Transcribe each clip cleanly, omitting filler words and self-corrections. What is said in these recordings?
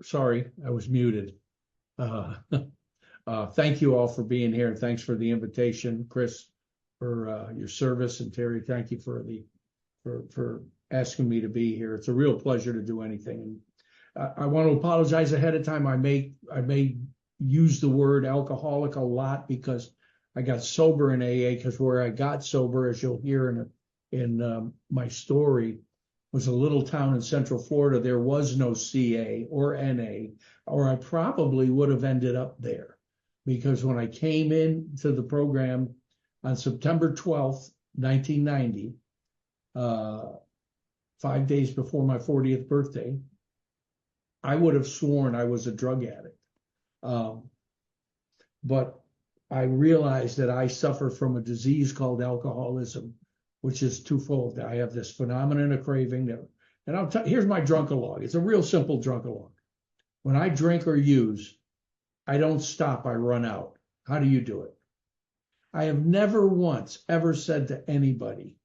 Sorry, I was muted. Uh, Thank you all for being here, and thanks for the invitation, Chris, for your service, and Terry, thank you for for asking me to be here. It's a real pleasure to do anything. And I want to apologize ahead of time. I may use the word alcoholic a lot because I got sober in AA. Because where I got sober, as you'll hear in my story, was a little town in Central Florida. There was no CA or NA, or I probably would have ended up there, because when I came into the program on September 12th, 1990, 5 days before my 40th birthday, I would have sworn I was a drug addict. But I realized that I suffer from a disease called alcoholism, which is twofold. I have this phenomenon of craving, and here's my drunk-a-log. It's a real simple drunk-a-log. When I drink or use, I don't stop, I run out. How do you do it? I have never once ever said to anybody,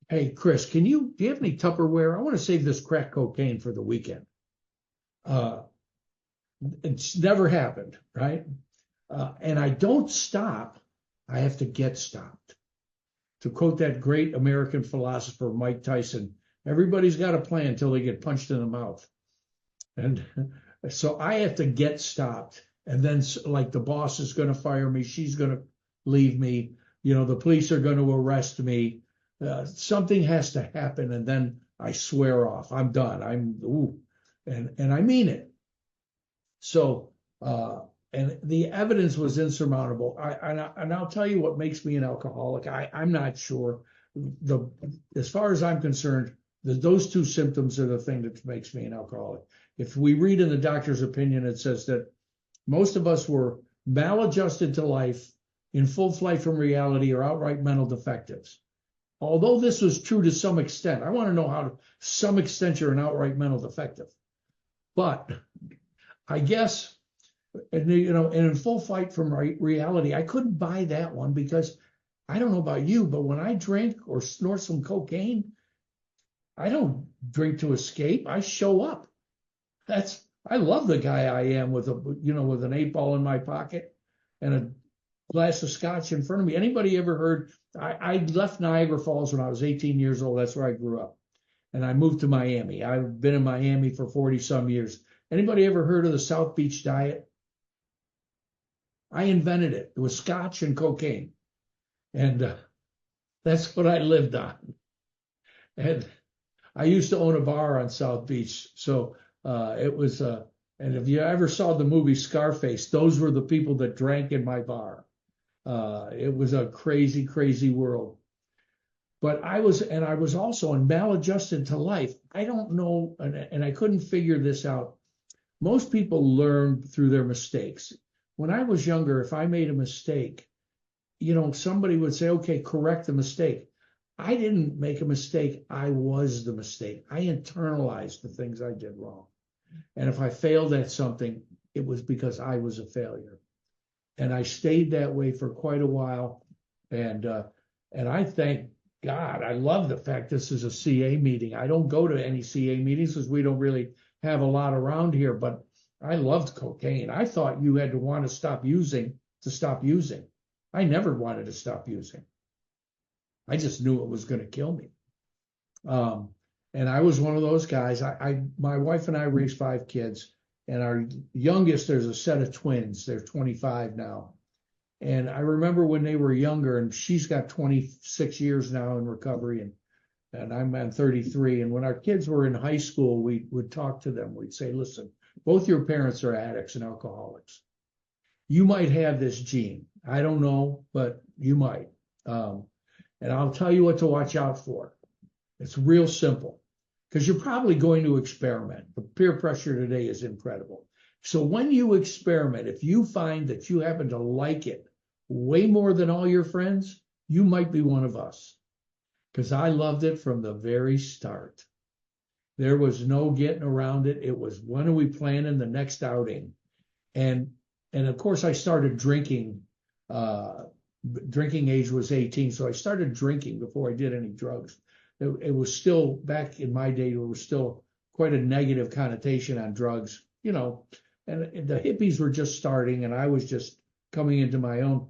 hey, Chris, do you have any Tupperware? I want to save this crack cocaine for the weekend. It's never happened, right? And I don't stop. I have to get stopped. To quote that great American philosopher, Mike Tyson, everybody's got a plan until they get punched in the mouth. And so I have to get stopped. And then, like, the boss is going to fire me. She's going to leave me. The police are going to arrest me. Something has to happen. And then I swear off. I'm done. And I mean it. So, and the evidence was insurmountable. And I'll tell you what makes me an alcoholic. I'm not sure. As far as I'm concerned, those two symptoms are the thing that makes me an alcoholic. If we read in the doctor's opinion, it says that most of us were maladjusted to life, in full flight from reality, or outright mental defectives. Although this was true to some extent, I want to know how to some extent you're an outright mental defective. But I guess, and in full flight from reality, I couldn't buy that one, because I don't know about you, but when I drink or snort some cocaine, I don't drink to escape. I show up. I love the guy I am with with an 8-ball in my pocket and a glass of scotch in front of me. Anybody ever heard? I left Niagara Falls when I was 18 years old. That's where I grew up. And I moved to Miami. I've been in Miami for 40 some years. Anybody ever heard of the South Beach diet? I invented it. It was scotch and cocaine. And that's what I lived on. And I used to own a bar on South Beach. So it was, and if you ever saw the movie Scarface, those were the people that drank in my bar. It was a crazy, crazy world. But I was also maladjusted to life. I don't know, and I couldn't figure this out. Most people learn through their mistakes. When I was younger, if I made a mistake, somebody would say, okay, correct the mistake. I didn't make a mistake. I was the mistake. I internalized the things I did wrong. And if I failed at something, it was because I was a failure. And I stayed that way for quite a while. And I thank God. I love the fact this is a CA meeting. I don't go to any CA meetings because we don't really have a lot around here, but I loved cocaine. I thought you had to want to stop using to stop using. I never wanted to stop using. I just knew it was going to kill me. And I was one of those guys. My wife and I raised 5 kids, and our youngest, there's a set of twins. They're 25 now. And I remember when they were younger, and she's got 26 years now in recovery, and I'm 33. And when our kids were in high school, we would talk to them. We'd say, listen, both your parents are addicts and alcoholics. You might have this gene. I don't know, but you might. And I'll tell you what to watch out for. It's real simple, because you're probably going to experiment. The peer pressure today is incredible. So when you experiment, if you find that you happen to like it way more than all your friends, you might be one of us. Because I loved it from the very start. There was no getting around it. It was, when are we planning the next outing? And of course, I started drinking. Drinking age was 18, so I started drinking before I did any drugs. It was still, back in my day, it was still quite a negative connotation on drugs, you know, and the hippies were just starting and I was just coming into my own.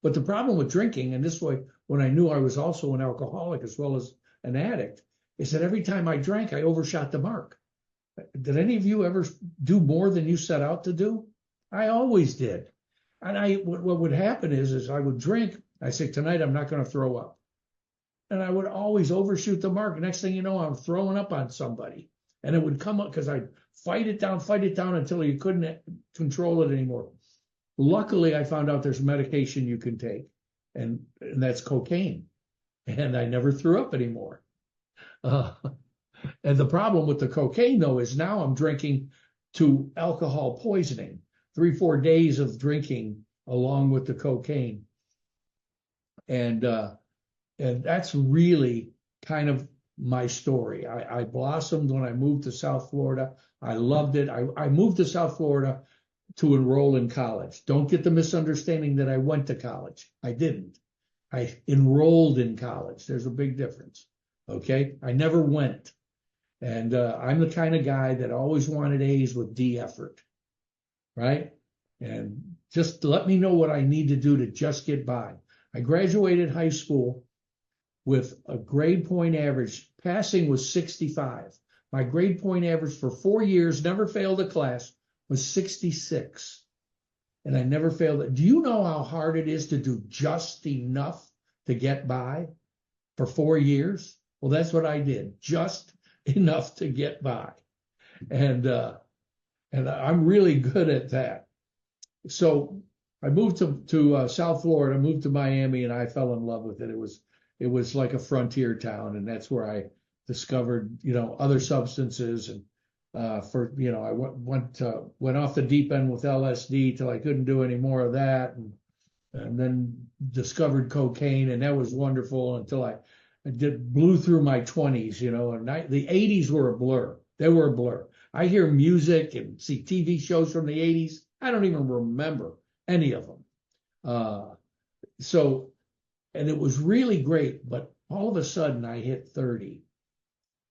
But the problem with drinking, and this way, when I knew I was also an alcoholic as well as an addict, is that every time I drank, I overshot the mark. Did any of you ever do more than you set out to do? I always did. And what would happen is I would drink. I say, tonight I'm not going to throw up. And I would always overshoot the mark. Next thing you know, I'm throwing up on somebody. And it would come up because I'd fight it down until you couldn't control it anymore. Luckily, I found out there's medication you can take, and that's cocaine. And I never threw up anymore. And the problem with the cocaine, though, is now I'm drinking to alcohol poisoning, 3-4 days of drinking along with the cocaine. And that's really kind of my story. I blossomed when I moved to South Florida. I loved it. I moved to South Florida to enroll in college. Don't get the misunderstanding that I went to college. I didn't. I enrolled in college. There's a big difference. Okay? I never went. And I'm the kind of guy that always wanted A's with D effort, right? And just let me know what I need to do to just get by. I graduated high school with a grade point average. Passing was 65. My grade point average for 4 years, never failed a class, was 66. And I never failed it. Do you know how hard it is to do just enough to get by for 4 years? Well, that's what I did. Just enough to get by. And I'm really good at that. So I moved to South Florida, moved to Miami, and I fell in love with it. It was like a frontier town, and that's where I discovered, other substances. And I went off the deep end with LSD till I couldn't do any more of that, and then discovered cocaine, and that was wonderful until I blew through my 20s, and the 80s were a blur. They were a blur. I hear music and see TV shows from the 80s. I don't even remember any of them. And it was really great, but all of a sudden I hit 30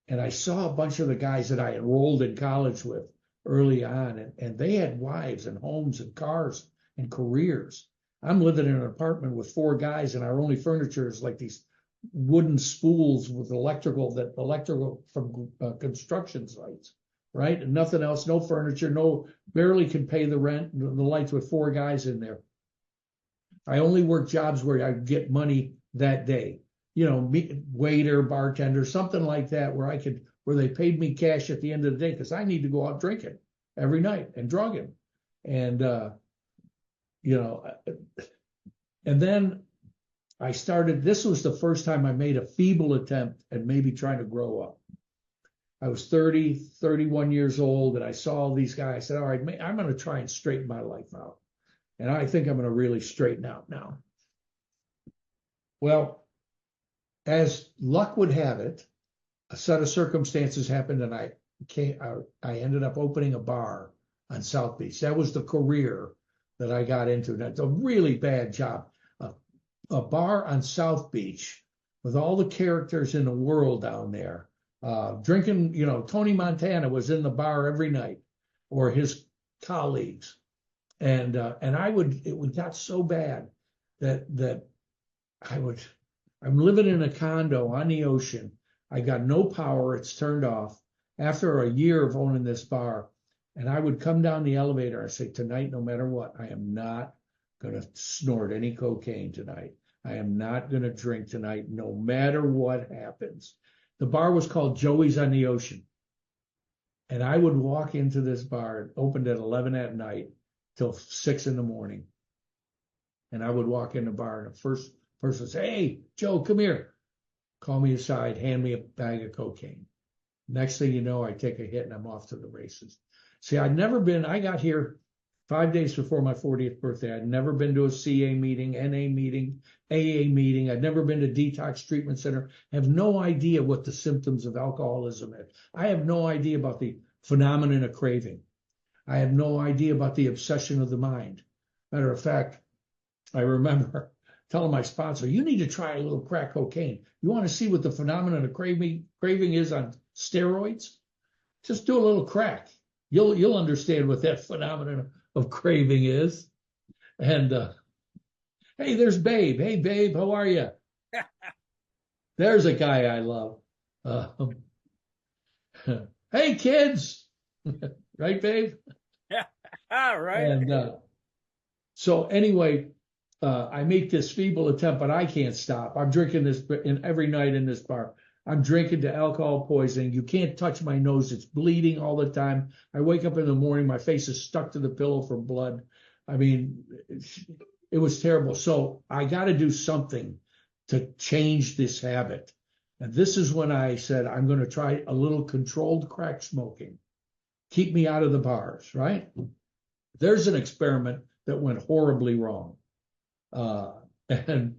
and I saw a bunch of the guys that I enrolled in college with early on, and they had wives and homes and cars and careers. I'm living in an apartment with 4 guys, and our only furniture is like these wooden spools with electrical from construction sites, right? And nothing else, no furniture, barely could pay the rent and the lights with 4 guys in there. I only worked jobs where I'd get money that day, waiter, bartender, something like that, where they paid me cash at the end of the day, because I need to go out drinking every night and drugging. And, and then I started, this was the first time I made a feeble attempt at maybe trying to grow up. I was 31 years old, and I saw all these guys. I said, all right, I'm going to try and straighten my life out. And I think I'm going to really straighten out now. Well, as luck would have it, a set of circumstances happened, and I ended up opening a bar on South Beach. That was the career that I got into. That's a really bad job. A bar on South Beach with all the characters in the world down there, drinking, Tony Montana was in the bar every night, or his colleagues. And it got so bad that I'm living in a condo on the ocean. I got no power. It's turned off after a year of owning this bar. And I would come down the elevator and say, tonight, no matter what, I am not going to snort any cocaine tonight. I am not going to drink tonight, no matter what happens. The bar was called Joey's on the Ocean. And I would walk into this bar, it opened at 11 at night till 6 in the morning. And I would walk in the bar, and the first person would say, hey, Joe, come here. Call me aside, hand me a bag of cocaine. Next thing you know, I take a hit and I'm off to the races. See, I got here 5 days before my 40th birthday. I'd never been to a CA meeting, NA meeting, AA meeting. I'd never been to detox treatment center. I have no idea what the symptoms of alcoholism is. I have no idea about the phenomenon of craving. I have no idea about the obsession of the mind. Matter of fact, I remember telling my sponsor, you need to try a little crack cocaine. You want to see what the phenomenon of craving is on steroids? Just do a little crack. You'll understand what that phenomenon of craving is. And hey, there's Babe. Hey, Babe, how are you? There's a guy I love. Hey, kids. Right, Babe? All right. And so anyway, I make this feeble attempt, but I can't stop. I'm drinking this every night in this bar. I'm drinking to alcohol poisoning. You can't touch my nose. It's bleeding all the time. I wake up in the morning, my face is stuck to the pillow from blood. I mean, it was terrible. So I got to do something to change this habit. And this is when I said, I'm going to try a little controlled crack smoking. Keep me out of the bars, right? There's an experiment that went horribly wrong. And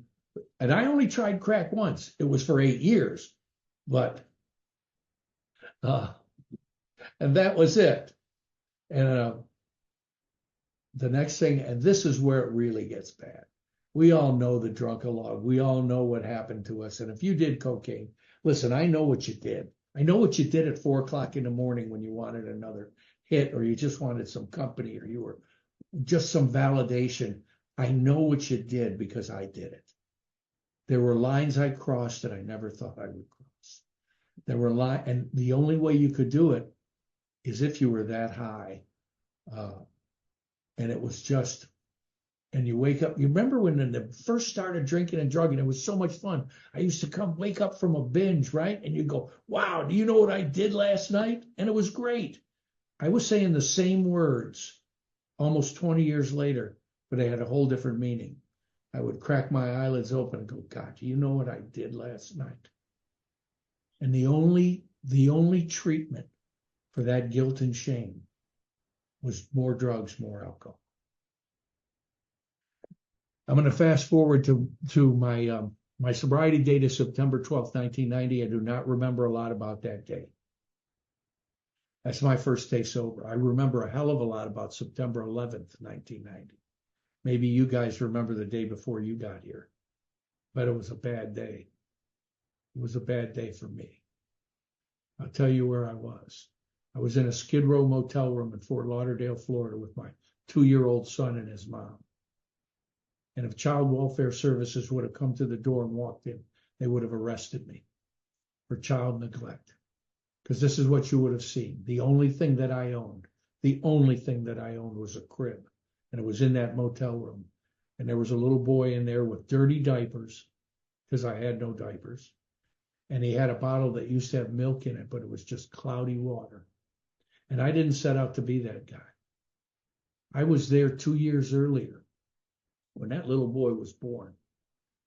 I only tried crack once. It was for 8 years, but and that was it. And the next thing, and this is where it really gets bad. We all know the drunk-a-log. We all know what happened to us. And if you did cocaine, listen, I know what you did. I know what you did at 4 o'clock in the morning when you wanted another hit, or you just wanted some company, or you were just some validation. I know what you did because I did it. There were lines I crossed that I never thought I would cross. There were lines, and the only way you could do it is if you were that high. And it was just, and you wake up. You remember when I first started drinking and drugging, it was so much fun. I used to wake up from a binge, right? And you go, wow, do you know what I did last night? And it was great. I was saying the same words almost 20 years later, but they had a whole different meaning. I would crack my eyelids open and go, God, do you know what I did last night? And the only treatment for that guilt and shame was more drugs, more alcohol. I'm going to fast forward to my sobriety date is September 12th, 1990. I do not remember a lot about that day. That's my first day sober. I remember a hell of a lot about September 11th, 1990. Maybe you guys remember the day before you got here, but it was a bad day. It was a bad day for me. I'll tell you where I was. I was in a Skid Row motel room in Fort Lauderdale, Florida with my 2-year-old son and his mom. And if Child Welfare Services would have come to the door and walked in, they would have arrested me for child neglect. Because this is what you would have seen. The only thing that I owned was a crib. And it was in that motel room. And there was a little boy in there with dirty diapers, because I had no diapers. And he had a bottle that used to have milk in it, but it was just cloudy water. And I didn't set out to be that guy. I was there 2 years earlier when that little boy was born.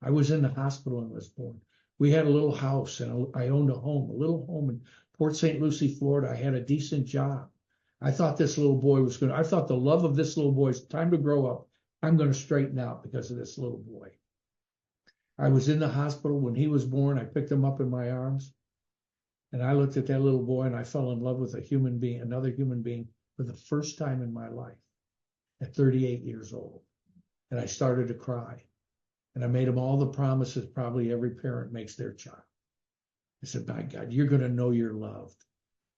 I was in the hospital and was born. We had a little house, and I owned a little home in Port St. Lucie, Florida. I had a decent job. I thought this little boy I thought the love of this little boy is time to grow up. I'm going to straighten out because of this little boy. I was in the hospital when he was born. I picked him up in my arms, and I looked at that little boy, and I fell in love with another human being for the first time in my life at 38 years old. And I started to cry. And I made him all the promises probably every parent makes their child. I said, my God, you're going to know you're loved.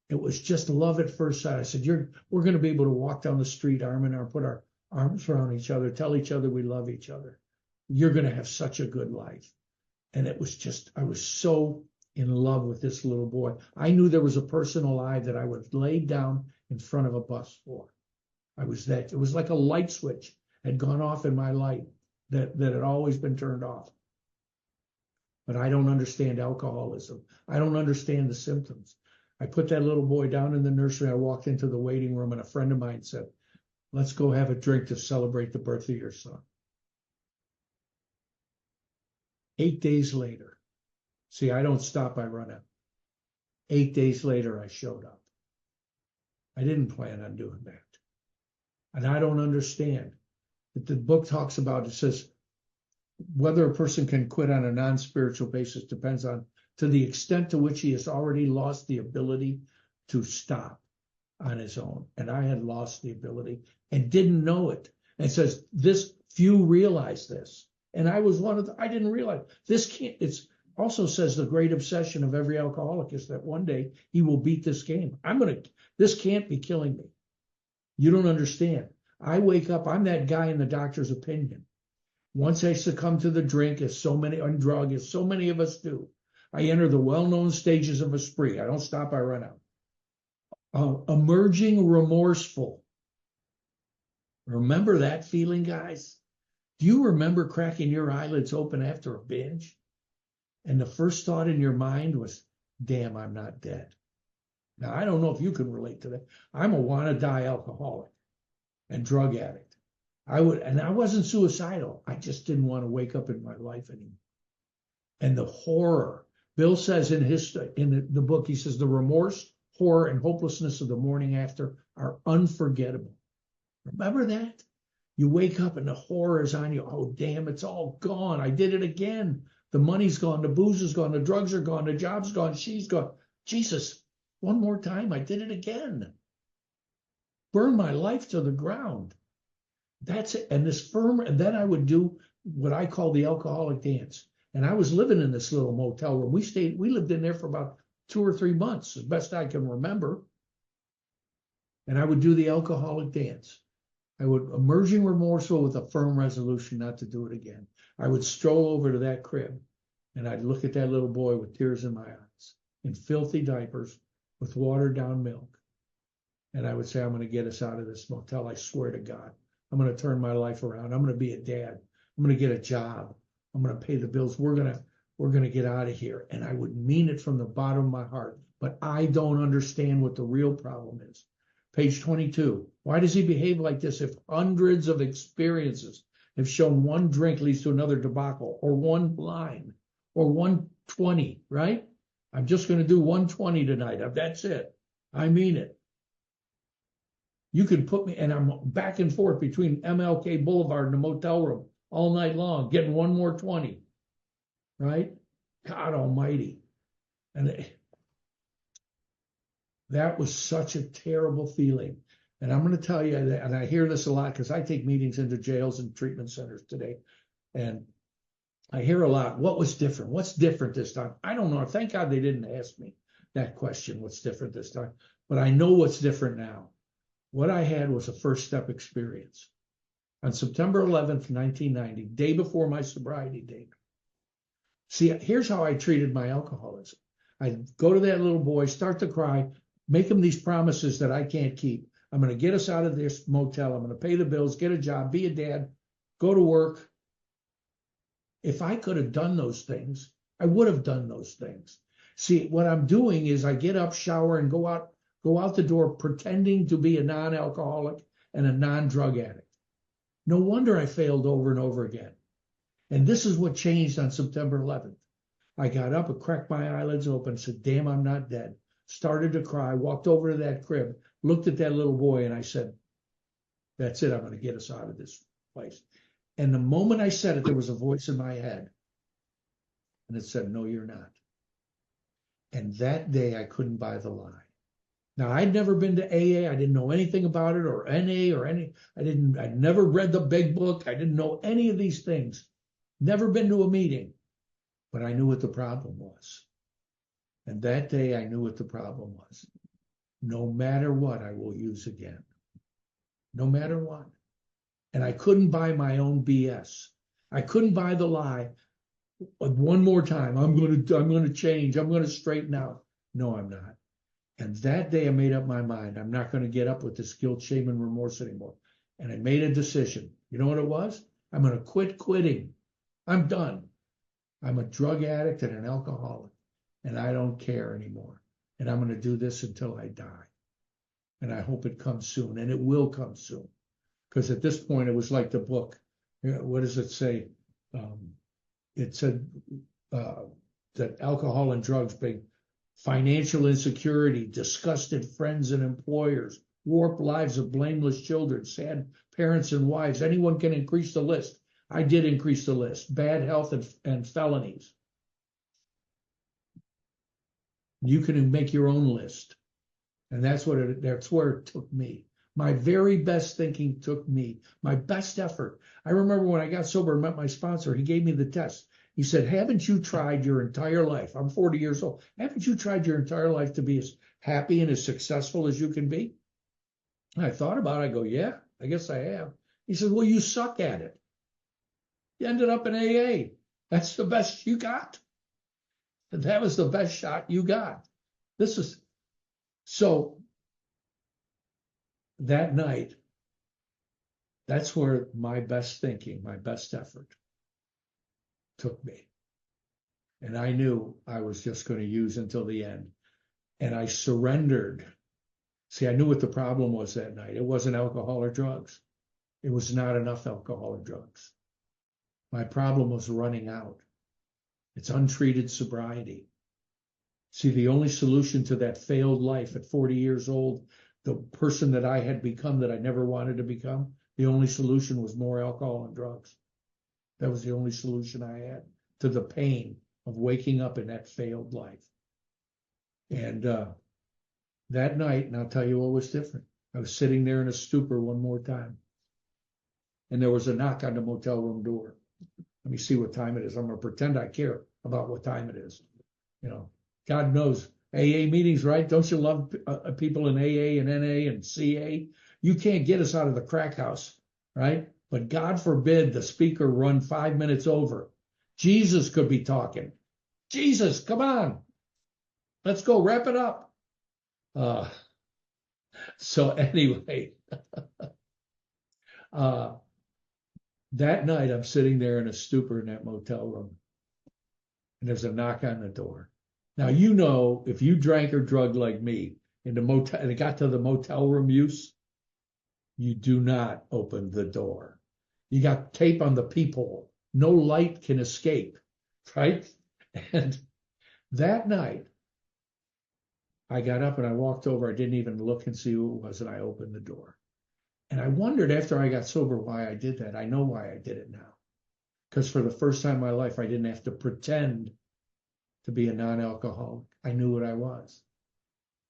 It was just love at first sight. I said, we're going to be able to walk down the street arm in arm, put our arms around each other, tell each other we love each other. You're going to have such a good life. And it was just, I was so in love with this little boy. I knew there was a person alive that I would lay down in front of a bus for. It was like a light switch had gone off in my life that had always been turned off. But I don't understand alcoholism. I don't understand the symptoms. I put that little boy down in the nursery. I walked into the waiting room, and a friend of mine said, let's go have a drink to celebrate the birth of your son. 8 days later, see, I don't stop, I run out. 8 days later, I showed up. I didn't plan on doing that. And I don't understand. The book talks about, it says, whether a person can quit on a non-spiritual basis depends on to the extent to which he has already lost the ability to stop on his own. And I had lost the ability and didn't know it. And it says, few realize this. And I was one of I didn't realize this also says the great obsession of every alcoholic is that one day he will beat this game. This can't be killing me. You don't understand. I wake up, I'm that guy in the doctor's opinion. Once I succumb to the drink, and drug, as so many of us do, I enter the well-known stages of a spree. I don't stop, I run out. Emerging remorseful. Remember that feeling, guys? Do you remember cracking your eyelids open after a binge? And the first thought in your mind was, damn, I'm not dead. Now, I don't know if you can relate to that. I'm a wanna-die alcoholic and drug addict. I wasn't suicidal. I just didn't want to wake up in my life anymore. And the horror. Bill says in the book, he says, the remorse, horror, and hopelessness of the morning after are unforgettable. Remember that? You wake up and the horror is on you. Oh, damn, it's all gone. I did it again. The money's gone. The booze is gone. The drugs are gone. The job's gone. She's gone. Jesus, one more time, I did it again. Burn my life to the ground. That's it. And and then I would do what I call the alcoholic dance. And I was living in this little motel room. We lived in there for about 2 or 3 months, as best I can remember. And I would do the alcoholic dance. I would, emerging remorseful with a firm resolution not to do it again. I would stroll over to that crib and I'd look at that little boy with tears in my eyes, in filthy diapers, with watered down milk. And I would say, I'm going to get us out of this motel. I swear to God, I'm going to turn my life around. I'm going to be a dad. I'm going to get a job. I'm going to pay the bills. We're going to get out of here. And I would mean it from the bottom of my heart. But I don't understand what the real problem is. Page 22. Why does he behave like this if hundreds of experiences have shown one drink leads to another debacle, or one line, or 120, right? I'm just going to do 120 tonight. That's it. I mean it. You could put me, and I'm back and forth between MLK Boulevard and the motel room all night long, getting one more 20, right? God almighty. And that was such a terrible feeling. And I'm going to tell you, and I hear this a lot because I take meetings into jails and treatment centers today. And I hear a lot, what was different? What's different this time? I don't know. Thank God they didn't ask me that question, what's different this time? But I know what's different now. What I had was a first step experience. On September 11th, 1990, day before my sobriety date. See, here's how I treated my alcoholism. I'd go to that little boy, start to cry, make him these promises that I can't keep. I'm going to get us out of this motel. I'm going to pay the bills, get a job, be a dad, go to work. If I could have done those things, I would have done those things. See, what I'm doing is I get up, shower, and go out the door pretending to be a non-alcoholic and a non-drug addict. No wonder I failed over and over again. And this is what changed on September 11th. I got up and cracked my eyelids open, said, damn, I'm not dead. Started to cry, walked over to that crib, looked at that little boy, and I said, that's it, I'm going to get us out of this place. And the moment I said it, there was a voice in my head. And it said, no, you're not. And that day I couldn't buy the lie. Now, I'd never been to AA. I didn't know anything about it, or NA, or I'd never read the big book. I didn't know any of these things. Never been to a meeting, but I knew what the problem was. And that day I knew what the problem was. No matter what, I will use again. No matter what. And I couldn't buy my own BS. I couldn't buy the lie. One more time, I'm going to change. I'm going to straighten out. No, I'm not. And that day I made up my mind. I'm not going to get up with this guilt, shame, and remorse anymore. And I made a decision. You know what it was? I'm going to quit quitting. I'm done. I'm a drug addict and an alcoholic, and I don't care anymore. And I'm going to do this until I die. And I hope it comes soon, and it will come soon. Because at this point, it was like the book. What does it say? It said that alcohol and drugs bring financial insecurity, disgusted friends and employers, warped lives of blameless children, sad parents and wives. Anyone can increase the list. I did increase the list. Bad health and felonies. You can make your own list. And that's where it took me. My very best thinking took me. My best effort. I remember when I got sober and met my sponsor, he gave me the test. He said, haven't you tried your entire life? I'm 40 years old. Haven't you tried your entire life to be as happy and as successful as you can be? And I thought about it. I go, yeah, I guess I have. He said, well, you suck at it. You ended up in AA. That's the best you got. And that was the best shot you got. This is so that night, that's where my best thinking, my best effort took me. And I knew I was just going to use until the end. And I surrendered. See, I knew what the problem was that night. It wasn't alcohol or drugs. It was not enough alcohol or drugs. My problem was running out. It's untreated sobriety. See, the only solution to that failed life at 40 years old, the person that I had become that I never wanted to become, the only solution was more alcohol and drugs. That was the only solution I had to the pain of waking up in that failed life. And that night, and I'll tell you what was different. I was sitting there in a stupor one more time. And there was a knock on the motel room door. Let me see what time it is. I'm going to pretend I care about what time it is. You know, God knows AA meetings, right? Don't you love people in AA and NA and CA? You can't get us out of the crack house, right? But God forbid the speaker run 5 minutes over. Jesus could be talking. Jesus, come on. Let's go wrap it up. So anyway, that night I'm sitting there in a stupor in that motel room. And there's a knock on the door. Now, you know, if you drank or drugged like me in the motel, and it got to the motel room use, you do not open the door. You got tape on the peephole. No light can escape, right? And that night, I got up and I walked over. I didn't even look and see who it was, and I opened the door. And I wondered after I got sober why I did that. I know why I did it now. Because for the first time in my life, I didn't have to pretend to be a non-alcoholic. I knew what I was.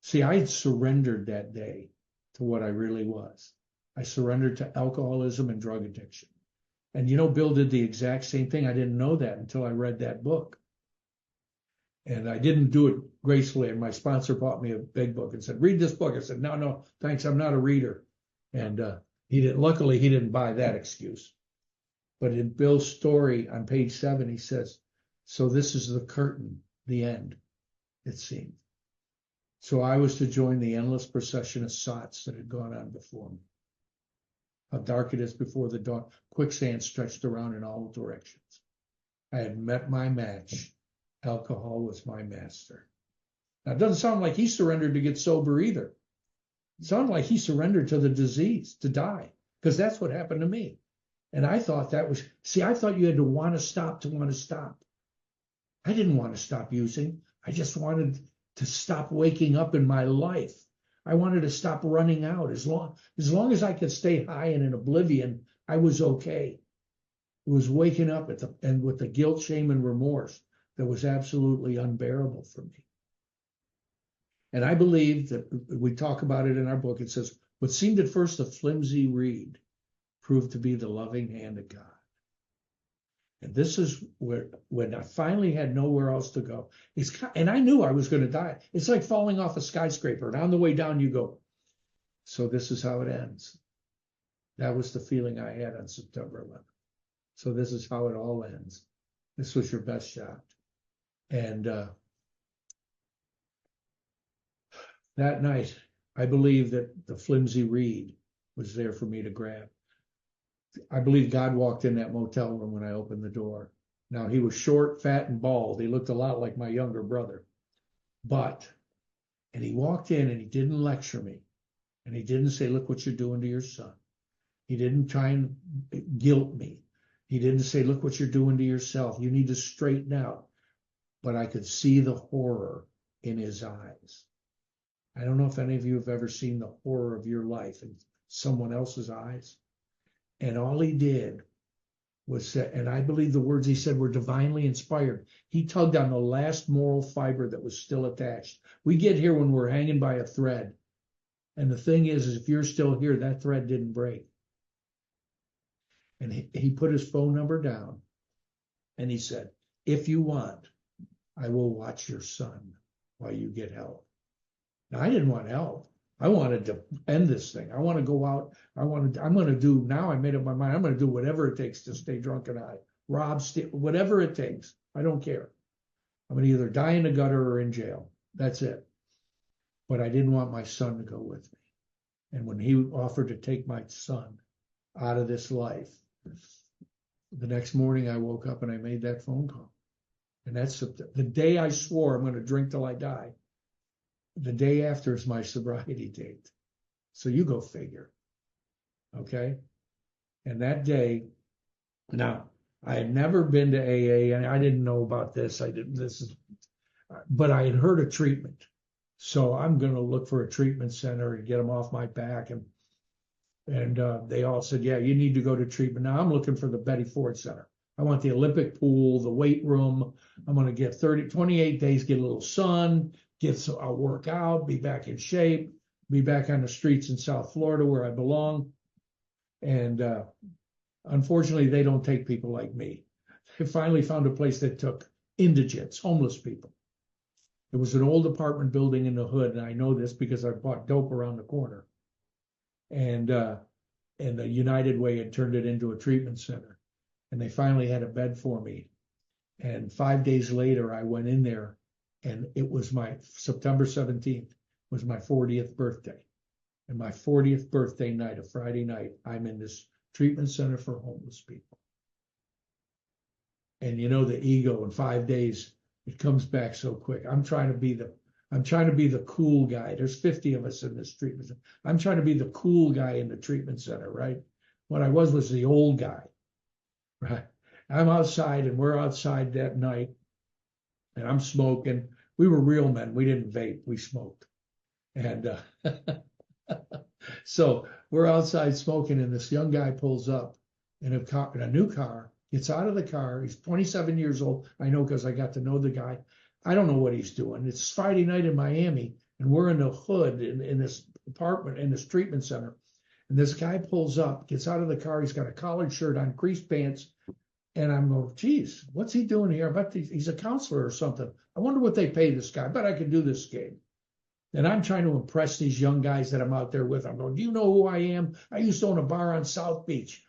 See, I had surrendered that day to what I really was. I surrendered to alcoholism and drug addiction. And you know, Bill did the exact same thing. I didn't know that until I read that book. And I didn't do it gracefully. And my sponsor bought me a big book and said, read this book. I said, no, thanks. I'm not a reader. And luckily he didn't buy that excuse. But in Bill's story on page 7, he says, so this is the curtain, the end, it seemed. So I was to join the endless procession of sots that had gone on before me. How dark it is before the dawn. Quicksand stretched around in all directions. I had met my match. Alcohol was my master. Now, it doesn't sound like he surrendered to get sober either. It sounded like he surrendered to the disease, to die, because that's what happened to me. And I thought that was, I thought you had to want to stop. I didn't want to stop using. I just wanted to stop waking up in my life. I wanted to stop running out. As long as I could stay high and in oblivion, I was okay. It was waking up and with the guilt, shame, and remorse that was absolutely unbearable for me. And I believe that we talk about it in our book. It says, what seemed at first a flimsy reed proved to be the loving hand of God. And this is where, when I finally had nowhere else to go, and I knew I was going to die. It's like falling off a skyscraper. And on the way down, you go, so this is how it ends. That was the feeling I had on September 11th. So this is how it all ends. This was your best shot. And that night, I believe that the flimsy reed was there for me to grab. I believe God walked in that motel room when I opened the door. Now, he was short, fat, and bald. He looked a lot like my younger brother. And he walked in and he didn't lecture me. And he didn't say, look what you're doing to your son. He didn't try and guilt me. He didn't say, look what you're doing to yourself. You need to straighten out. But I could see the horror in his eyes. I don't know if any of you have ever seen the horror of your life in someone else's eyes. And all he did was say, and I believe the words he said were divinely inspired. He tugged on the last moral fiber that was still attached. We get here when we're hanging by a thread. And the thing is if you're still here, that thread didn't break. And he put his phone number down. And he said, if you want, I will watch your son while you get help. Now, I didn't want help. I wanted to end this thing. I want to go out. I'm going to do, now I made up my mind, I'm going to do whatever it takes to stay drunk and high. Rob, whatever it takes. I don't care. I'm going to either die in the gutter or in jail. That's it. But I didn't want my son to go with me. And when he offered to take my son out of this life, the next morning I woke up and I made that phone call. And that's the day I swore I'm going to drink till I die. The day after is my sobriety date. So you go figure. Okay. And that day, now I had never been to AA and I didn't know about this. But I had heard of treatment. So I'm going to look for a treatment center and get them off my back. And they all said, yeah, you need to go to treatment. Now I'm looking for the Betty Ford Center. I want the Olympic pool, the weight room. I'm going to get 28 days, get a little sun, I'll work out, be back in shape, be back on the streets in South Florida where I belong. And unfortunately, they don't take people like me. They finally found a place that took indigents, homeless people. It was an old apartment building in the hood, and I know this because I bought dope around the corner. And the United Way had turned it into a treatment center. And they finally had a bed for me. And 5 days later, I went in there, and it was my September 17th was my 40th birthday. And my 40th birthday night, a Friday night, I'm in this treatment center for homeless people. And you know, the ego in 5 days, it comes back so quick. I'm trying to be the cool guy. There's 50 of us in this treatment center. I'm trying to be the cool guy in the treatment center, right? What I was the old guy, right? I'm outside and we're outside that night and I'm smoking. We were real men. We didn't vape. We smoked. And so we're outside smoking and this young guy pulls up in a new car, gets out of the car. He's 27 years old. I know because I got to know the guy. I don't know what he's doing. It's Friday night in Miami and we're in the hood in this apartment, in this treatment center. And this guy pulls up, gets out of the car. He's got a collared shirt on, creased pants. And I'm going, geez, what's he doing here? I bet he's a counselor or something. I wonder what they pay this guy. I bet I could do this game. And I'm trying to impress these young guys that I'm out there with. I'm going, do you know who I am? I used to own a bar on South Beach.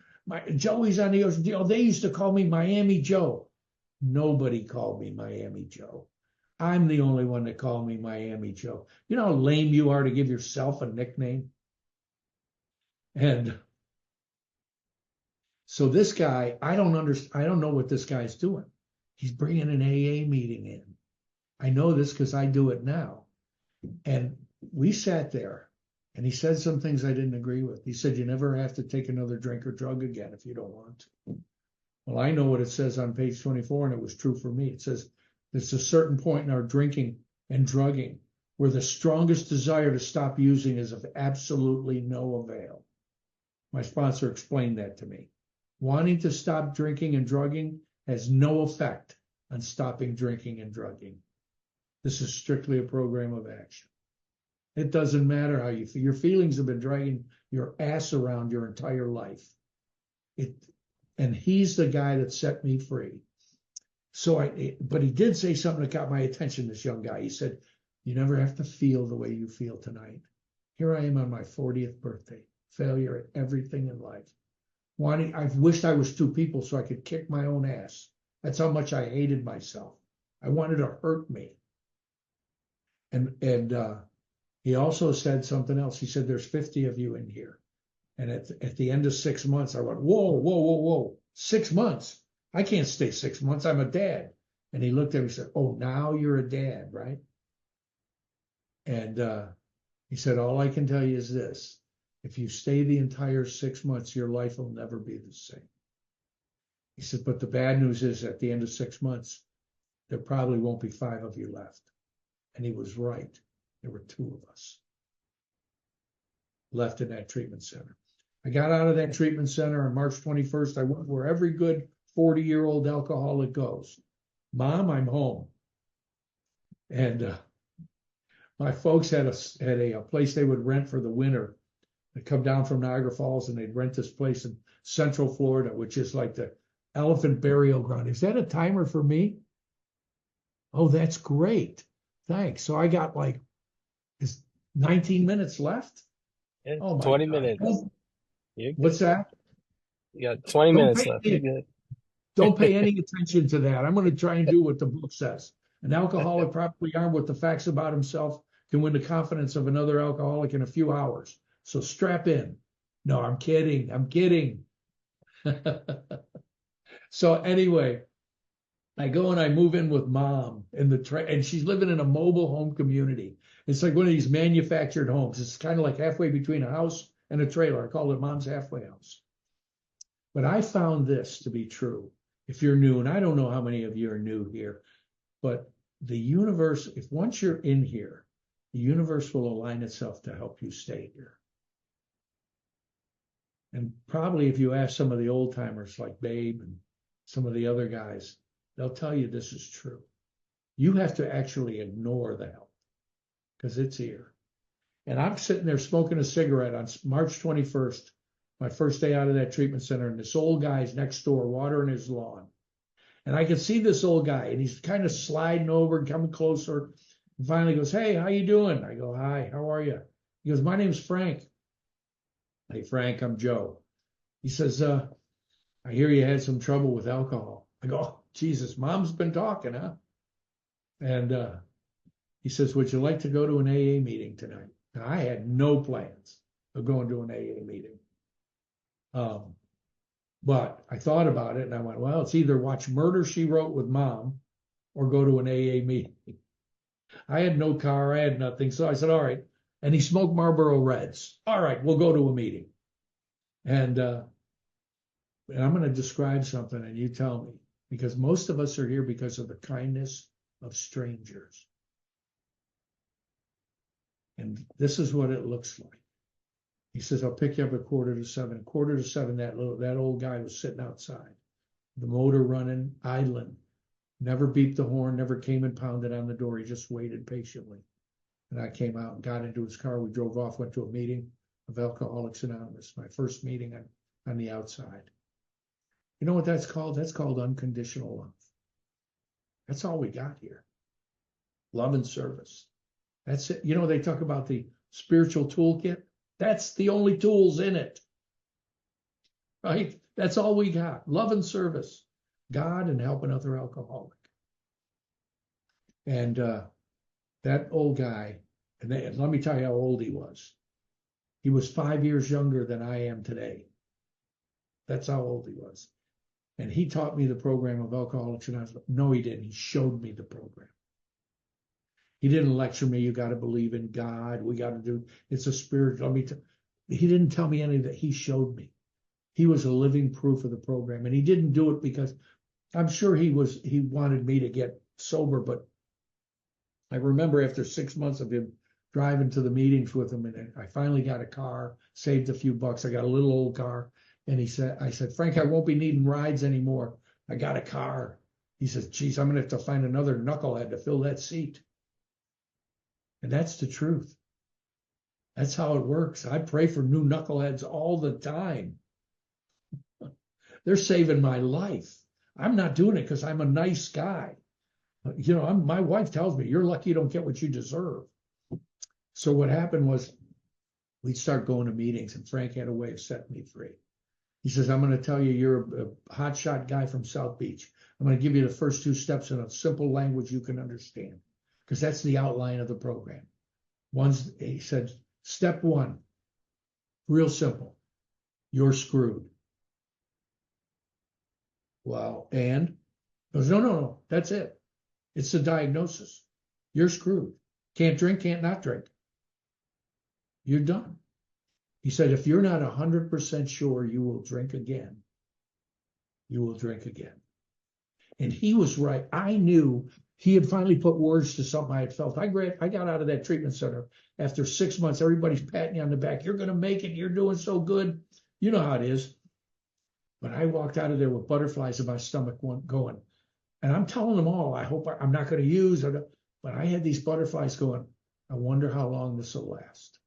Joey's on the ocean. They used to call me Miami Joe. Nobody called me Miami Joe. I'm the only one that called me Miami Joe. You know how lame you are to give yourself a nickname? And so this guy, I don't know what this guy's doing. He's bringing an AA meeting in. I know this because I do it now. And we sat there and he said some things I didn't agree with. He said, you never have to take another drink or drug again if you don't want to. Well, I know what it says on page 24 and it was true for me. It says, there's a certain point in our drinking and drugging where the strongest desire to stop using is of absolutely no avail. My sponsor explained that to me. Wanting to stop drinking and drugging has no effect on stopping drinking and drugging. This is strictly a program of action. It doesn't matter how you feel. Your feelings have been dragging your ass around your entire life. And he's the guy that set me free. But he did say something that got my attention, this young guy. He said, you never have to feel the way you feel tonight. Here I am on my 40th birthday, failure at everything in life. I wished I was two people so I could kick my own ass. That's how much I hated myself. I wanted to hurt me. And he also said something else. He said, there's 50 of you in here. And at the end of 6 months, I went, whoa. 6 months? I can't stay 6 months. I'm a dad. And he looked at me and said, oh, now you're a dad, right? And he said, all I can tell you is this. If you stay the entire 6 months, your life will never be the same. He said, but the bad news is at the end of 6 months, there probably won't be 5 of you left. And he was right. There were 2 of us left in that treatment center. I got out of that treatment center on March 21st. I went where every good 40-year-old alcoholic goes. Mom, I'm home. And my folks had a place they would rent for the winter. They'd come down from Niagara Falls and they'd rent this place in Central Florida, which is like the elephant burial ground. Is that a timer for me? Oh, that's great. Thanks. So I got like, is 19 minutes left? Yeah, Oh my 20 God. minutes. You're What's good. that? You got 20 Don't minutes pay left. You're any, good. don't pay any attention to that. I'm going to try and do what the book says. An alcoholic properly armed with the facts about himself can win the confidence of another alcoholic in a few hours. So strap in. No, I'm kidding. I'm kidding. So anyway, I go and I move in with mom in the and she's living in a mobile home community. It's like one of these manufactured homes. It's kind of like halfway between a house and a trailer. I call it mom's halfway house. But I found this to be true. If you're new, and I don't know how many of you are new here, but the universe, if once you're in here, the universe will align itself to help you stay here. And probably if you ask some of the old timers like Babe and some of the other guys, they'll tell you this is true. You have to actually ignore the help because it's here. And I'm sitting there smoking a cigarette on March 21st, my first day out of that treatment center, and this old guy's next door watering his lawn. And I can see this old guy, and he's kind of sliding over and coming closer. And finally goes, "Hey, how you doing?" I go, "Hi, how are you?" He goes, "My name's Frank." "Hey, Frank, I'm Joe." He says, "I hear you had some trouble with alcohol." I go, "Oh, Jesus, mom's been talking, huh?" And he says, "Would you like to go to an AA meeting tonight?" Now, I had no plans of going to an AA meeting. But I thought about it and I went, well, it's either watch Murder, She Wrote with mom or go to an AA meeting. I had no car, I had nothing. So I said, all right. And he smoked Marlboro Reds. All right, we'll go to a meeting. And I'm going to describe something and you tell me, because most of us are here because of the kindness of strangers. And this is what it looks like. He says, "I'll pick you up at 6:45. 6:45, that old guy was sitting outside, the motor running, idling, never beeped the horn, never came and pounded on the door. He just waited patiently. And I came out and got into his car. We drove off, went to a meeting of Alcoholics Anonymous, my first meeting on the outside. You know what that's called? That's called unconditional love. That's all we got here. Love and service. That's it. You know, they talk about the spiritual toolkit. That's the only tools in it, right? That's all we got. Love and service, God and help another alcoholic. And that old guy, and let me tell you how old he was. He was 5 years younger than I am today. That's how old he was. And he taught me the program of Alcoholics Anonymous. No, he didn't. He showed me the program. He didn't lecture me. You got to believe in God. We got to do, it's a spiritual. He didn't tell me any of that. He showed me. He was a living proof of the program. And he didn't do it because I'm sure he wanted me to get sober. But I remember after 6 months of him driving to the meetings with him, and I finally got a car, saved a few bucks. I got a little old car. And I said, "Frank, I won't be needing rides anymore. I got a car." He says, "Geez, I'm going to have to find another knucklehead to fill that seat." And that's the truth. That's how it works. I pray for new knuckleheads all the time. They're saving my life. I'm not doing it because I'm a nice guy. You know, my wife tells me, "You're lucky you don't get what you deserve." So what happened was we'd start going to meetings, and Frank had a way of setting me free. He says, "I'm going to tell you, you're a hotshot guy from South Beach. I'm going to give you the first 2 steps in a simple language you can understand, because that's the outline of the program." He said, "Step 1, real simple. You're screwed." Well, and he goes, no, that's it. It's the diagnosis. You're screwed. Can't drink, can't not drink. You're done. He said, if you're not 100% sure you will drink again, you will drink again. And he was right. I knew he had finally put words to something I had felt. I got out of that treatment center after 6 months. Everybody's patting you on the back. You're going to make it. You're doing so good. You know how it is. But I walked out of there with butterflies in my stomach going. And I'm telling them all, I hope I'm not going to use it. But I had these butterflies going, I wonder how long this will last.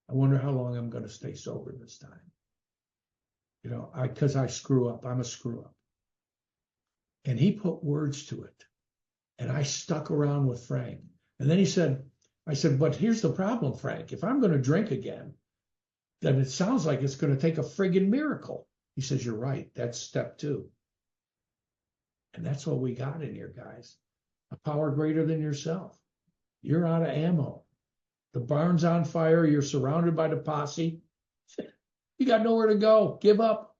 I wonder how long I'm going to stay sober this time. You know, because I screw up. I'm a screw up. And he put words to it. And I stuck around with Frank. And then I said, but here's the problem, Frank. If I'm going to drink again, then it sounds like it's going to take a friggin' miracle. He says, you're right. That's step 2. And that's what we got in here, guys. A power greater than yourself. You're out of ammo. The barn's on fire. You're surrounded by the posse. You got nowhere to go. Give up.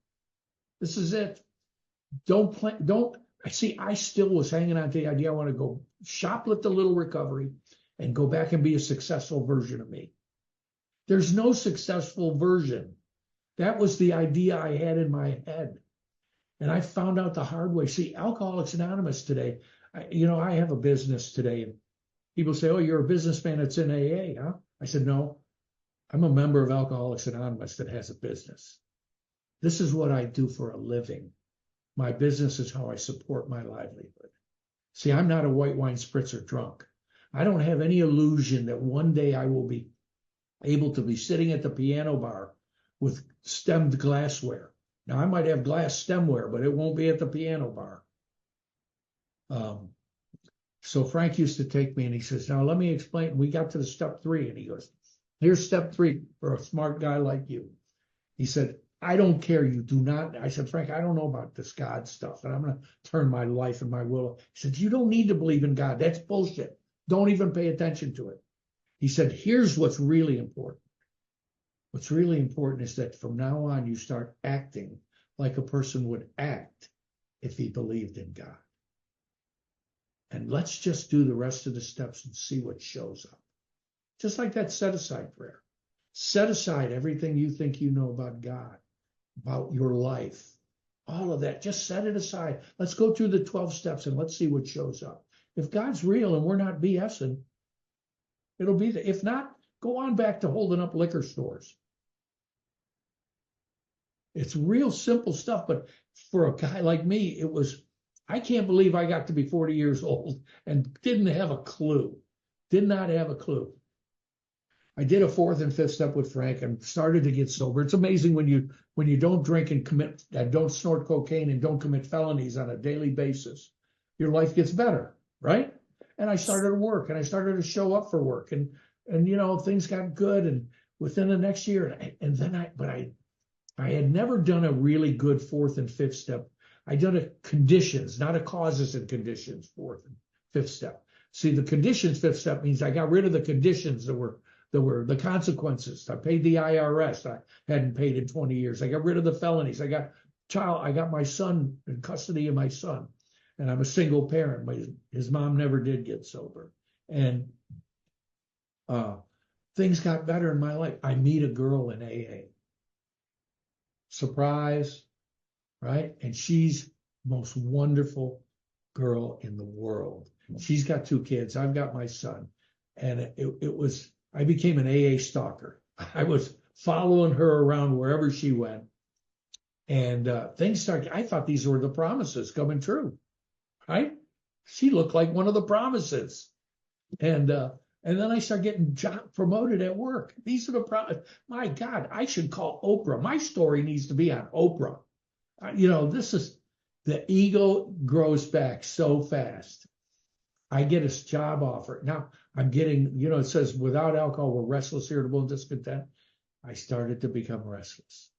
This is it. Don't see, I still was hanging on to the idea I want to go shoplift a little recovery and go back and be a successful version of me. There's no successful version. That was the idea I had in my head. And I found out the hard way. See, Alcoholics Anonymous today, I have a business today. And people say, oh, you're a businessman that's in AA, huh? I said, no, I'm a member of Alcoholics Anonymous that has a business. This is what I do for a living. My business is how I support my livelihood. See, I'm not a white wine spritzer drunk. I don't have any illusion that one day I will be able to be sitting at the piano bar with stemmed glassware. Now, I might have glass stemware, but it won't be at the piano bar. So Frank used to take me and he says, now let me explain. We got to the step 3 and he goes, here's step 3 for a smart guy like you. He said, I don't care. You do not. I said, Frank, I don't know about this God stuff, and I'm going to turn my life and my will. He said, you don't need to believe in God. That's bullshit. Don't even pay attention to it. He said, here's what's really important. What's really important is that from now on, you start acting like a person would act if he believed in God. And let's just do the rest of the steps and see what shows up. Just like that set-aside prayer. Set aside everything you think you know about God, about your life, all of that. Just set it aside. Let's go through the 12 steps and let's see what shows up. If God's real and we're not BSing, it'll be there. If not, go on back to holding up liquor stores. It's real simple stuff, but for a guy like me, I can't believe I got to be 40 years old and didn't have a clue. Did not have a clue. I did a 4th and 5th step with Frank and started to get sober. It's amazing when you don't drink and don't snort cocaine and don't commit felonies on a daily basis, your life gets better, right? And I started to work and I started to show up for work and things got good. And within the next year, I had never done a really good 4th and 5th step. I done a conditions, not a causes and conditions 4th and 5th step. See, the conditions 5th step means I got rid of the conditions that were the consequences. I paid the IRS. I hadn't paid in 20 years. I got rid of the felonies. I got my son in custody of my son. And I'm a single parent. His mom never did get sober. And things got better in my life. I meet a girl in AA. Surprise, right? And she's the most wonderful girl in the world. She's got 2 kids. I've got my son. And I became an AA stalker. I was following her around wherever she went. And things started, I thought these were the promises coming true, right? She looked like one of the promises. And then I started getting promoted at work. These are the promises. My God, I should call Oprah. My story needs to be on Oprah. The ego grows back so fast. I get a job offer. Now I'm getting, it says without alcohol, we're restless, irritable, and discontent. I started to become restless.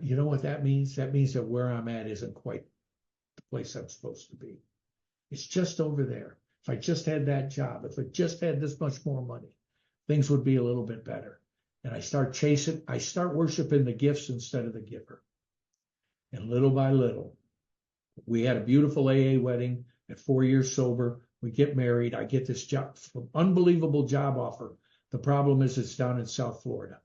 You know what that means? That means that where I'm at isn't quite the place I'm supposed to be. It's just over there. If I just had that job, if I just had this much more money, things would be a little bit better. And I start worshiping the gifts instead of the giver. And little by little, we had a beautiful AA wedding at 4 years sober. We get married. I get this unbelievable job offer. The problem is it's down in South Florida.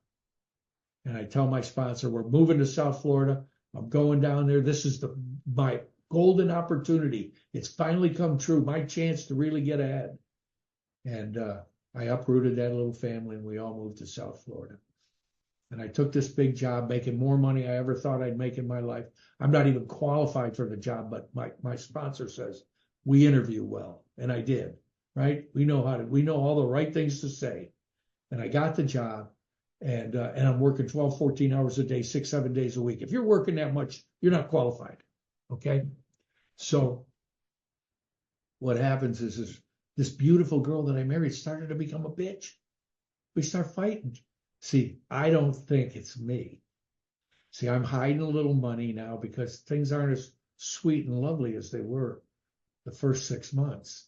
And I tell my sponsor, we're moving to South Florida. I'm going down there. This is my golden opportunity. It's finally come true. My chance to really get ahead. And I uprooted that little family and we all moved to South Florida. And I took this big job, making more money I ever thought I'd make in my life. I'm not even qualified for the job, but my sponsor says, we interview well. And I did, right? We know all the right things to say. And I got the job and I'm working 12, 14 hours a day, 6, 7 days a week. If you're working that much, you're not qualified. Okay. So what happens is this beautiful girl that I married started to become a bitch. We start fighting. See, I don't think it's me. See, I'm hiding a little money now because things aren't as sweet and lovely as they were the first 6 months,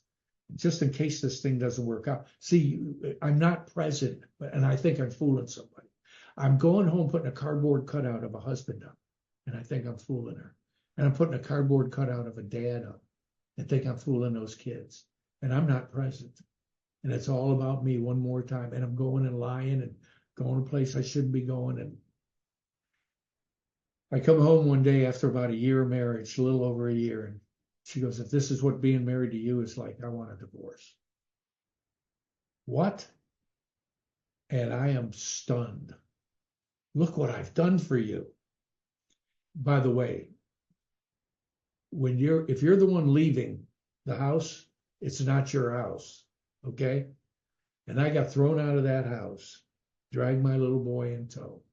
just in case this thing doesn't work out. See, I'm not present, and I think I'm fooling somebody. I'm going home putting a cardboard cutout of a husband up, and I think I'm fooling her. And I'm putting a cardboard cutout of a dad up and think I'm fooling those kids. And I'm not present. And it's all about me one more time. And I'm going and lying and going to a place I shouldn't be going. And I come home one day after about a year of marriage, a little over a year, and she goes, if this is what being married to you is like, I want a divorce. What? And I am stunned. Look what I've done for you. By the way, if you're the one leaving the house, it's not your house. Okay? And I got thrown out of that house, dragged my little boy in tow,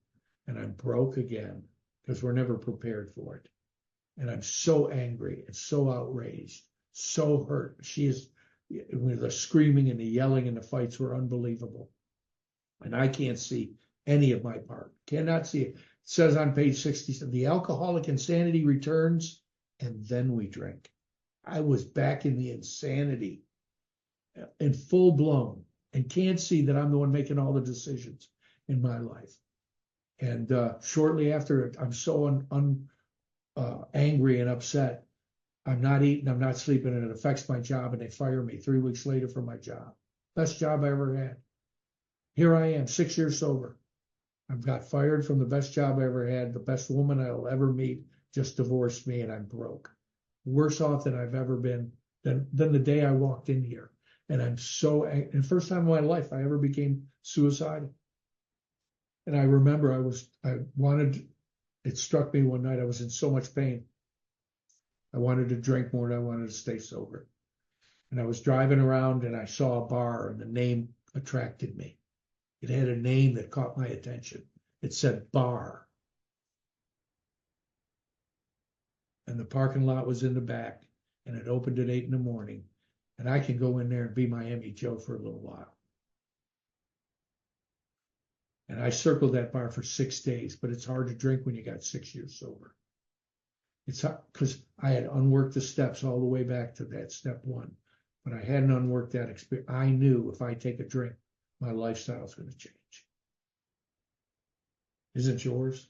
and I'm broke again because we're never prepared for it. And I'm so angry and so outraged, so hurt. The screaming and the yelling and the fights were unbelievable. And I can't see any of my part. Cannot see it. It says on page 60, the alcoholic insanity returns, and then we drink. I was back in the insanity in full blown and can't see that I'm the one making all the decisions in my life. And shortly after, I'm so angry and upset. I'm not eating, I'm not sleeping, and it affects my job, and they fire me 3 weeks later from my job. Best job I ever had. Here I am, 6 years sober. I've got fired from the best job I ever had. The best woman I'll ever meet just divorced me, and I'm broke. Worse off than I've ever been than the day I walked in here. And I'm so angry. And first time in my life I ever became suicidal. And I remember it struck me one night, I was in so much pain. I wanted to drink more and I wanted to stay sober. And I was driving around and I saw a bar and the name attracted me. It had a name that caught my attention. It said bar. And the parking lot was in the back and it opened at 8 in the morning. And I can go in there and be Miami Joe for a little while. And I circled that bar for 6 days, but it's hard to drink when you got 6 years sober. It's because I had unworked the steps all the way back to that step one, but I hadn't unworked that experience. I knew if I take a drink, my lifestyle is going to change. Isn't yours?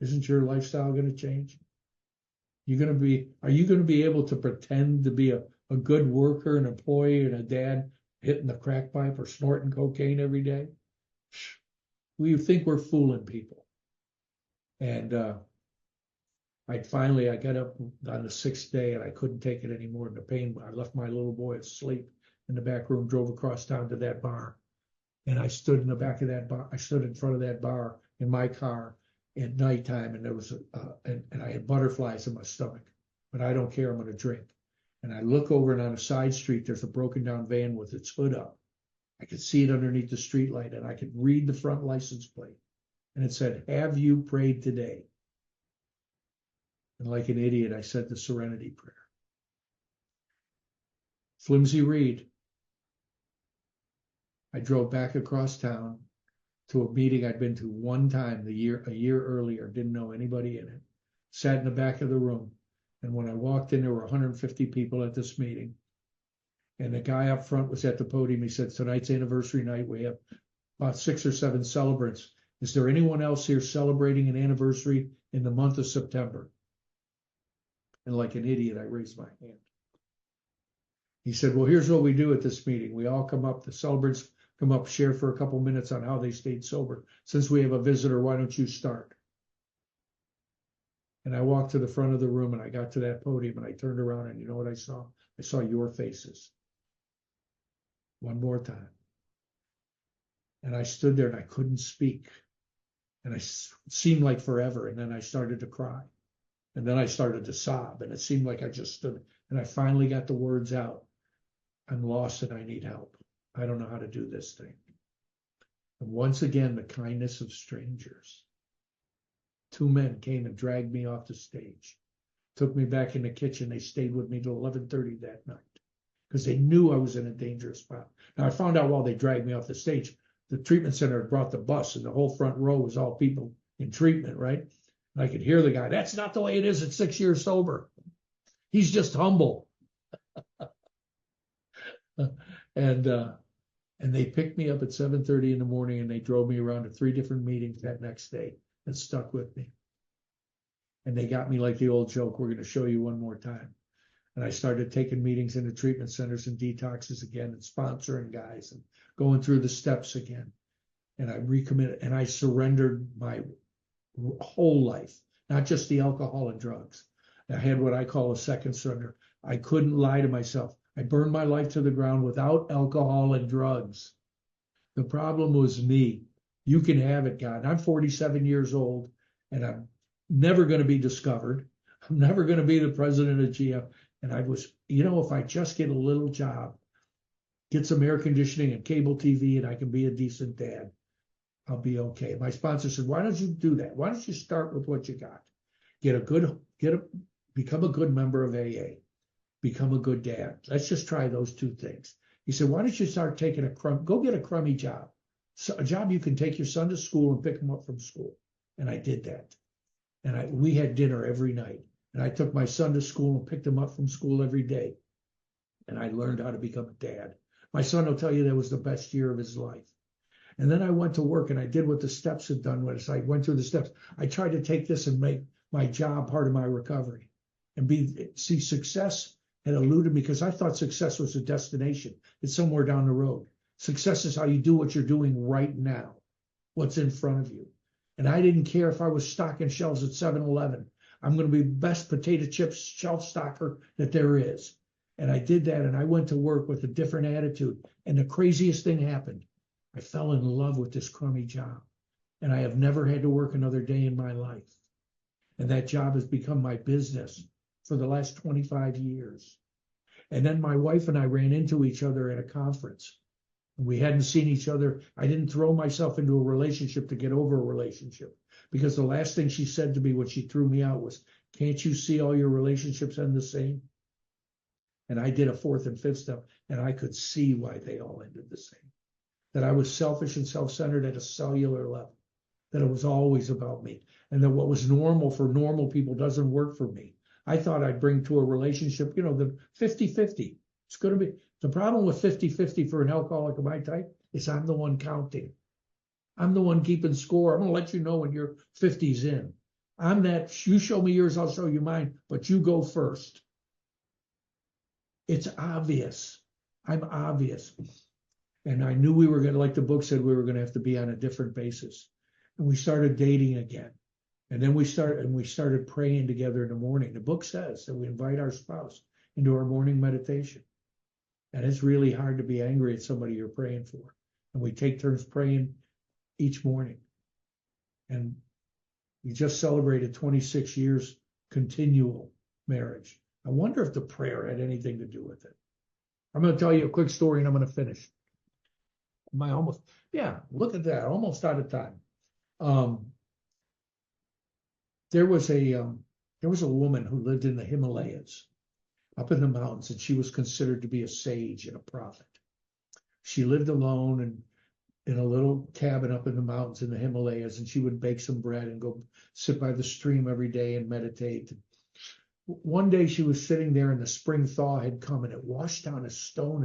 Isn't your lifestyle going to change? Are you going to be able to pretend to be a good worker, an employee, and a dad hitting the crack pipe or snorting cocaine every day? We think we're fooling people. And I got up on the 6th day and I couldn't take it anymore. The pain, I left my little boy asleep in the back room, drove across town to that bar. And I stood in the back of that bar. I stood in front of that bar in my car at nighttime, and there was and I had butterflies in my stomach. But I don't care. I'm going to drink. And I look over, and on a side street, there's a broken down van with its hood up. I could see it underneath the streetlight, and I could read the front license plate. And it said, "Have you prayed today?" And like an idiot, I said the serenity prayer. Flimsy read. I drove back across town to a meeting I'd been to one time a year earlier, didn't know anybody in it. Sat in the back of the room. And when I walked in, there were 150 people at this meeting. And the guy up front was at the podium. He said, "Tonight's anniversary night. We have about 6 or 7 celebrants. Is there anyone else here celebrating an anniversary in the month of September?" And like an idiot, I raised my hand. He said, "Well, here's what we do at this meeting. We all come up, the celebrants come up, share for a couple minutes on how they stayed sober. Since we have a visitor, why don't you start?" And I walked to the front of the room and I got to that podium and I turned around and you know what I saw? I saw your faces. One more time. And I stood there and I couldn't speak. And it seemed like forever. And then I started to cry. And then I started to sob. And it seemed like I just stood. And I finally got the words out. "I'm lost and I need help. I don't know how to do this thing." And once again, the kindness of strangers. 2 men came and dragged me off the stage. Took me back in the kitchen. They stayed with me till 11:30 that night. because they knew I was in a dangerous spot. Now I found out while they dragged me off the stage, the treatment center had brought the bus and the whole front row was all people in treatment, right? And I could hear the guy, that's not the way it is at 6 years sober. He's just humble. And they picked me up at 7:30 in the morning and they drove me around to 3 different meetings that next day and stuck with me. And they got me like the old joke, we're going to show you one more time. And I started taking meetings in the treatment centers and detoxes again and sponsoring guys and going through the steps again. And I recommitted and I surrendered my whole life, not just the alcohol and drugs. I had what I call a second surrender. I couldn't lie to myself. I burned my life to the ground without alcohol and drugs. The problem was me. You can have it, God. I'm 47 years old and I'm never going to be discovered. I'm never going to be the president of GM. And I was, if I just get a little job, get some air conditioning and cable TV, and I can be a decent dad, I'll be okay. My sponsor said, why don't you do that? Why don't you start with what you got? Become a good member of AA. Become a good dad. Let's just try those 2 things. He said, why don't you start taking go get a crummy job. So a job you can take your son to school and pick him up from school. And I did that. And we had dinner every night. And I took my son to school and picked him up from school every day. And I learned how to become a dad. My son will tell you that was the best year of his life. And then I went to work and I did what the steps had done. When I went through the steps, I tried to take this and make my job part of my recovery. And see, success had eluded me because I thought success was a destination. It's somewhere down the road. Success is how you do what you're doing right now, what's in front of you. And I didn't care if I was stocking shelves at 7-Eleven. I'm going to be the best potato chips shelf stocker that there is. And I did that, and I went to work with a different attitude. And the craziest thing happened. I fell in love with this crummy job. And I have never had to work another day in my life. And that job has become my business for the last 25 years. And then my wife and I ran into each other at a conference. We hadn't seen each other. I didn't throw myself into a relationship to get over a relationship, because the last thing she said to me when she threw me out was, can't you see all your relationships end the same? And I did a 4th and 5th step, and I could see why they all ended the same. That I was selfish and self-centered at a cellular level, that it was always about me, and that what was normal for normal people doesn't work for me. I thought I'd bring to a relationship, the 50-50. It's going to be, the problem with 50-50 for an alcoholic of my type is I'm the one counting. I'm the one keeping score. I'm going to let you know when your 50's in. I'm that, you show me yours, I'll show you mine, but you go first. It's obvious. I'm obvious. And I knew we were going to, like the book said, we were going to have to be on a different basis. And we started dating again. And then we started praying together in the morning. The book says that we invite our spouse into our morning meditation. And it's really hard to be angry at somebody you're praying for. And we take turns praying each morning. And we just celebrated 26 years continual marriage. I wonder if the prayer had anything to do with it. I'm going to tell you a quick story and I'm going to finish. Look at that, almost out of time. There was a woman who lived in the Himalayas, up in the mountains, and she was considered to be a sage and a prophet. She lived alone and in a little cabin up in the mountains in the Himalayas, and she would bake some bread and go sit by the stream every day and meditate. One day she was sitting there and the spring thaw had come and it washed down a stone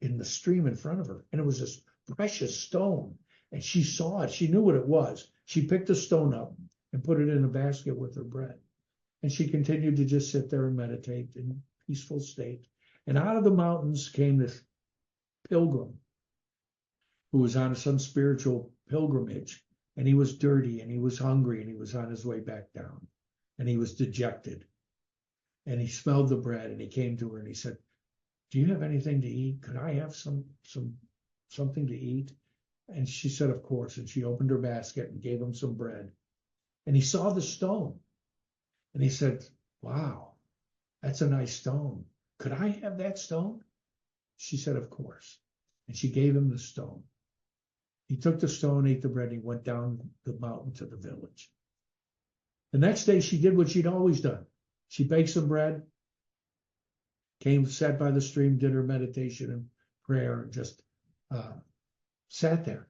in the stream in front of her. And it was this precious stone. And she saw it. She knew what it was. She picked the stone up and put it in a basket with her bread. And she continued to just sit there and meditate in peaceful state. And out of the mountains came this pilgrim who was on some spiritual pilgrimage. And he was dirty and he was hungry and he was on his way back down. And he was dejected. And he smelled the bread and he came to her and he said, do you have anything to eat? Could I have something to eat? And she said, of course. And she opened her basket and gave him some bread. And he saw the stone. And he said, wow, that's a nice stone. Could I have that stone? She said, of course. And she gave him the stone. He took the stone, ate the bread, and he went down the mountain to the village. The next day, she did what she'd always done. She baked some bread, came, sat by the stream, did her meditation and prayer, and just sat there.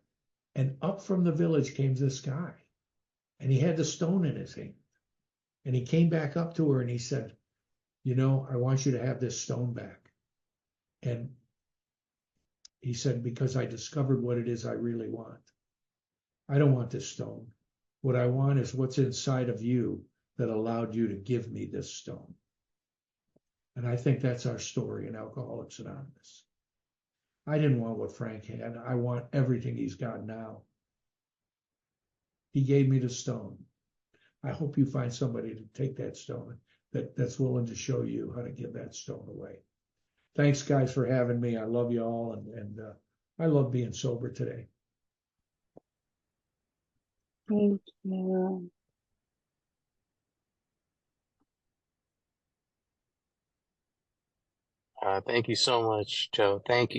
And up from the village came this guy, and he had the stone in his hand. And he came back up to her and he said, "You know, I want you to have this stone back." And he said, "Because I discovered what it is I really want. I don't want this stone. What I want is what's inside of you that allowed you to give me this stone." And I think that's our story in Alcoholics Anonymous. I didn't want what Frank had. I want everything he's got now. He gave me the stone. I hope you find somebody to take that stone that's willing to show you how to give that stone away. Thanks, guys, for having me. I love you all, and I love being sober today. Thank you. Thank you so much, Joe. Thank you.